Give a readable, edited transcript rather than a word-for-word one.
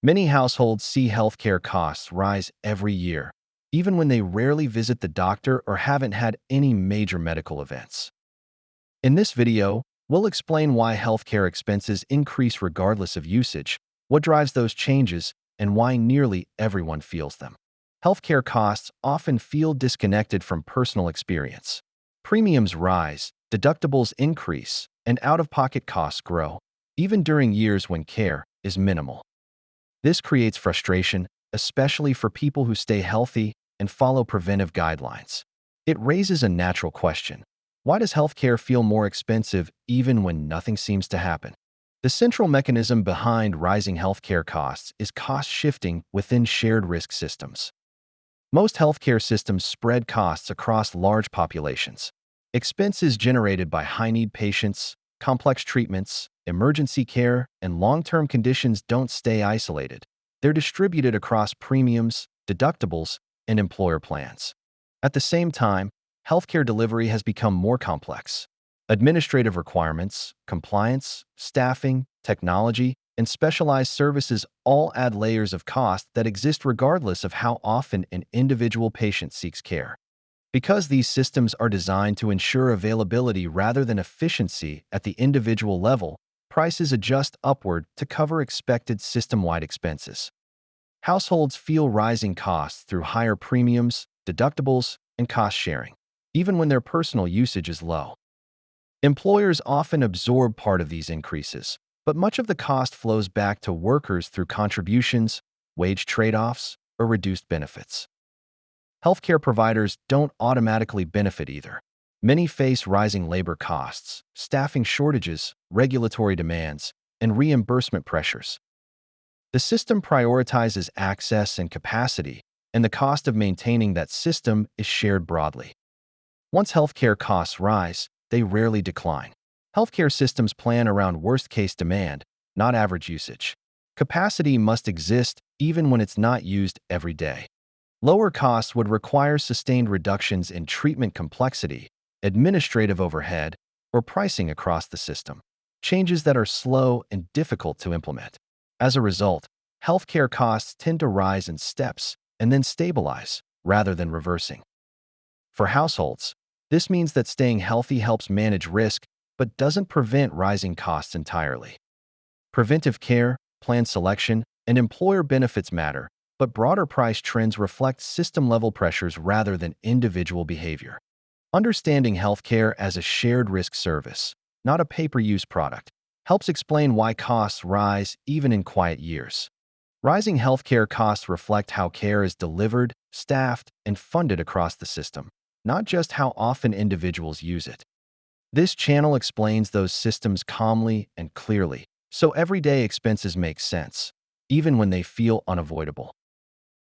Many households see healthcare costs rise every year, even when they rarely visit the doctor or haven't had any major medical events. In this video, we'll explain why healthcare expenses increase regardless of usage, what drives those changes, and why nearly everyone feels them. Healthcare costs often feel disconnected from personal experience. Premiums rise, deductibles increase, and out-of-pocket costs grow, even during years when care is minimal. This creates frustration, especially for people who stay healthy and follow preventive guidelines. It raises a natural question. Why does healthcare feel more expensive even when nothing seems to happen? The central mechanism behind rising healthcare costs is cost shifting within shared risk systems. Most healthcare systems spread costs across large populations. Expenses generated by high-need patients, complex treatments, emergency care, and long-term conditions don't stay isolated. They're distributed across premiums, deductibles, and employer plans. At the same time, healthcare delivery has become more complex. Administrative requirements, compliance, staffing, technology, and specialized services all add layers of cost that exist regardless of how often an individual patient seeks care. Because these systems are designed to ensure availability rather than efficiency at the individual level, prices adjust upward to cover expected system-wide expenses. Households feel rising costs through higher premiums, deductibles, and cost sharing, even when their personal usage is low. Employers often absorb part of these increases, but much of the cost flows back to workers through contributions, wage trade-offs, or reduced benefits. Healthcare providers don't automatically benefit either. Many face rising labor costs, staffing shortages, regulatory demands, and reimbursement pressures. The system prioritizes access and capacity, and the cost of maintaining that system is shared broadly. Once healthcare costs rise, they rarely decline. Healthcare systems plan around worst-case demand, not average usage. Capacity must exist even when it's not used every day. Lower costs would require sustained reductions in treatment complexity, administrative overhead, or pricing across the system, changes that are slow and difficult to implement. As a result, healthcare costs tend to rise in steps and then stabilize, rather than reversing. For households, this means that staying healthy helps manage risk but doesn't prevent rising costs entirely. Preventive care, plan selection, and employer benefits matter, but broader price trends reflect system-level pressures rather than individual behavior. Understanding healthcare as a shared risk service, not a pay-per-use product, helps explain why costs rise even in quiet years. Rising healthcare costs reflect how care is delivered, staffed, and funded across the system, not just how often individuals use it. This channel explains those systems calmly and clearly, so everyday expenses make sense, even when they feel unavoidable.